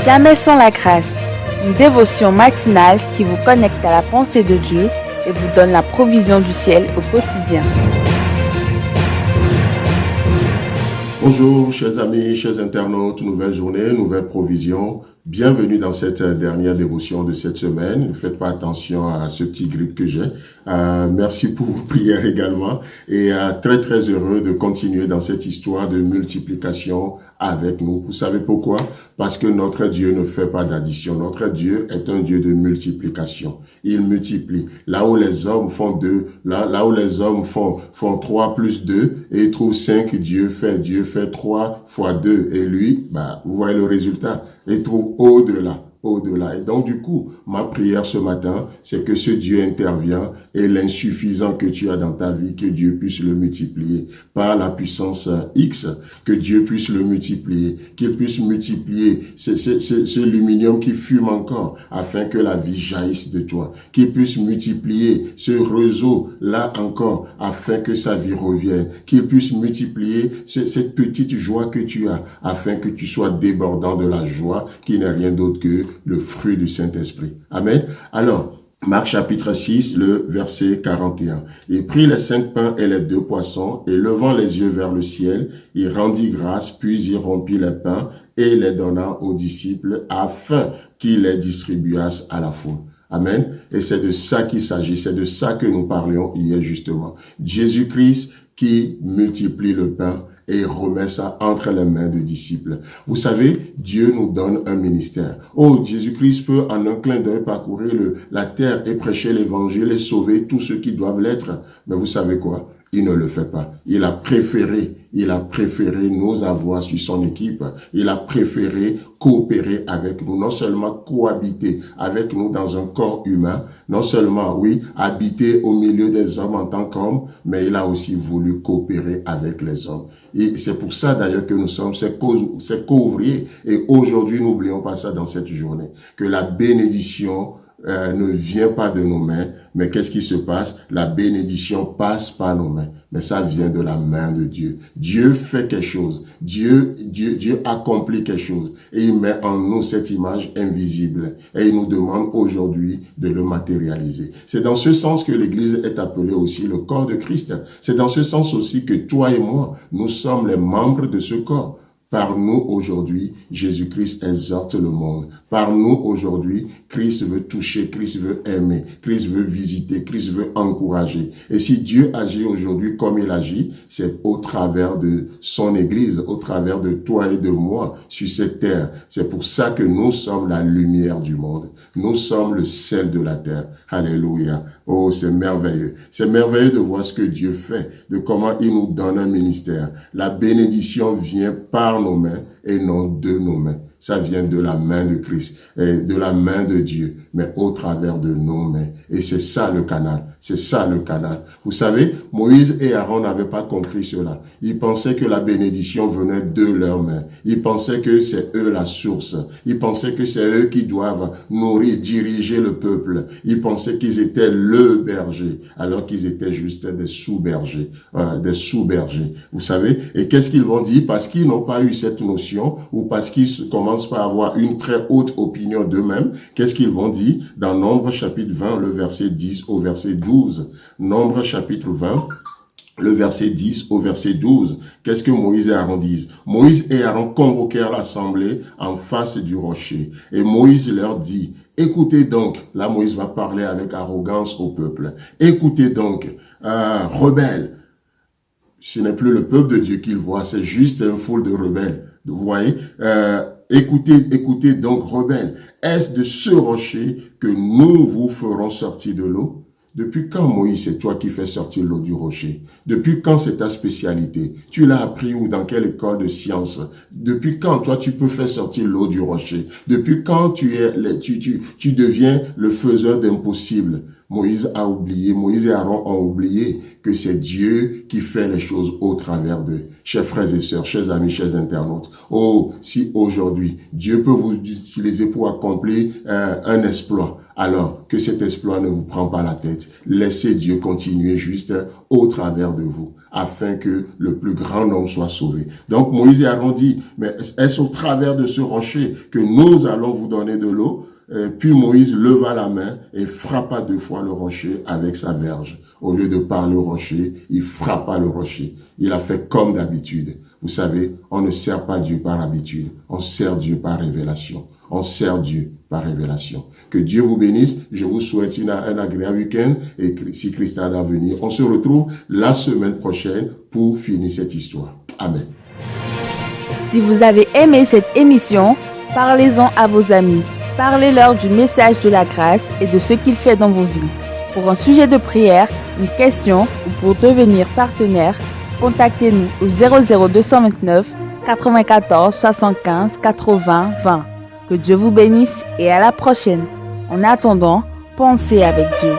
Jamais sans la grâce, une dévotion matinale qui vous connecte à la pensée de Dieu et vous donne la provision du ciel au quotidien. Bonjour chers amis, chers internautes, nouvelle journée, nouvelle provision. Bienvenue dans cette dernière dévotion de cette semaine. Ne faites pas attention à ce petit grippe que j'ai. Merci pour vos prières également. Et très très heureux de continuer dans cette histoire de multiplication avec nous. Vous savez pourquoi? Parce que notre Dieu ne fait pas d'addition. Notre Dieu est un Dieu de multiplication. Il multiplie. Là où les hommes font 2, là où les hommes font 3 plus 2 et ils trouvent 5, Dieu fait 3 fois 2. Et lui, vous voyez le résultat. Il trouve au-delà. Et donc, du coup, ma prière ce matin, c'est que ce Dieu intervient et l'insuffisant que tu as dans ta vie, que Dieu puisse le multiplier par la puissance X, que Dieu puisse le multiplier, qu'il puisse multiplier ce luminium qui fume encore afin que la vie jaillisse de toi, qu'il puisse multiplier ce réseau là encore afin que sa vie revienne, qu'il puisse multiplier cette petite joie que tu as afin que tu sois débordant de la joie qui n'est rien d'autre que le fruit du Saint-Esprit. Amen. Alors, Marc chapitre 6, le verset 41. Il prit les 5 pains et les 2 poissons, et levant les yeux vers le ciel, il rendit grâce, puis il rompit les pains et les donna aux disciples, afin qu'ils les distribuassent à la foule. Amen. Et c'est de ça qu'il s'agit, c'est de ça que nous parlions hier justement. Jésus-Christ qui multiplie le pain et remet ça entre les mains des disciples. Vous savez, Dieu nous donne un ministère. Oh, Jésus-Christ peut en un clin d'œil parcourir la terre et prêcher l'évangile et sauver tous ceux qui doivent l'être. Mais vous savez quoi? Il ne le fait pas. Il a préféré nous avoir sur son équipe. Il a préféré coopérer avec nous, non seulement cohabiter avec nous dans un corps humain, non seulement, oui, habiter au milieu des hommes en tant qu'hommes, mais il a aussi voulu coopérer avec les hommes. Et c'est pour ça d'ailleurs que nous sommes ses co-ouvriers. Et aujourd'hui, n'oublions pas ça dans cette journée, que la bénédiction ne vient pas de nos mains, mais qu'est-ce qui se passe? La bénédiction passe par nos mains, mais ça vient de la main de Dieu. Dieu fait quelque chose, Dieu accomplit quelque chose, et il met en nous cette image invisible, et il nous demande aujourd'hui de le matérialiser. C'est dans ce sens que l'Église est appelée aussi le corps de Christ. C'est dans ce sens aussi que toi et moi, nous sommes les membres de ce corps. Par nous aujourd'hui, Jésus-Christ exhorte le monde. Par nous aujourd'hui, Christ veut toucher, Christ veut aimer, Christ veut visiter, Christ veut encourager. Et si Dieu agit aujourd'hui comme il agit, c'est au travers de son Église, au travers de toi et de moi sur cette terre. C'est pour ça que nous sommes la lumière du monde. Nous sommes le sel de la terre. Alléluia. Oh, c'est merveilleux. C'est merveilleux de voir ce que Dieu fait, de comment il nous donne un ministère. La bénédiction vient par nos mains et non de nos mains. Ça vient de la main de Christ, et de la main de Dieu, mais au travers de nos mains. Et c'est ça le canal. C'est ça le canal. Vous savez, Moïse et Aaron n'avaient pas compris cela. Ils pensaient que la bénédiction venait de leurs mains. Ils pensaient que c'est eux la source. Ils pensaient que c'est eux qui doivent nourrir, diriger le peuple. Ils pensaient qu'ils étaient le berger, alors qu'ils étaient juste des sous-bergers. Vous savez, et qu'est-ce qu'ils vont dire? Parce qu'ils n'ont pas eu cette notion, ou parce qu'ils commencent par avoir une très haute opinion d'eux-mêmes, qu'est-ce qu'ils vont dire? Dans Nombre chapitre 20, le verset 10 au verset 12. Nombre chapitre 20, le verset 10 au verset 12. Qu'est-ce que Moïse et Aaron disent? Moïse et Aaron convoquèrent l'assemblée en face du rocher. Et Moïse leur dit, écoutez donc, là Moïse va parler avec arrogance au peuple. Écoutez donc, rebelles. Ce n'est plus le peuple de Dieu qu'il voit, c'est juste une foule de rebelles. Vous voyez? Écoutez donc, rebelles, est-ce de ce rocher que nous vous ferons sortir de l'eau? Depuis quand, Moïse, c'est toi qui fais sortir l'eau du rocher? Depuis quand c'est ta spécialité? Tu l'as appris où? Dans quelle école de sciences? Depuis quand, toi, tu peux faire sortir l'eau du rocher? Depuis quand tu deviens le faiseur d'impossible? Moïse a oublié, Moïse et Aaron ont oublié que c'est Dieu qui fait les choses au travers d'eux. Chers frères et sœurs, chers amis, chers internautes, oh, si aujourd'hui, Dieu peut vous utiliser pour accomplir un exploit, alors que cet exploit ne vous prend pas la tête. Laissez Dieu continuer juste au travers de vous, afin que le plus grand nombre soit sauvé. Donc Moïse et Aaron dit, mais est-ce au travers de ce rocher que nous allons vous donner de l'eau? Puis Moïse leva la main et frappa 2 fois le rocher avec sa verge. Au lieu de parler au rocher, il frappa le rocher. Il a fait comme d'habitude. Vous savez, on ne sert pas Dieu par habitude, on sert Dieu par révélation. On sert Dieu par révélation. Que Dieu vous bénisse. Je vous souhaite un agréable week-end. Et si Christ a à venir, on se retrouve la semaine prochaine pour finir cette histoire. Amen. Si vous avez aimé cette émission, parlez-en à vos amis. Parlez-leur du message de la grâce et de ce qu'il fait dans vos vies. Pour un sujet de prière, une question ou pour devenir partenaire, contactez-nous au 00229 94 75 80 20. Que Dieu vous bénisse et à la prochaine. En attendant, pensez avec Dieu.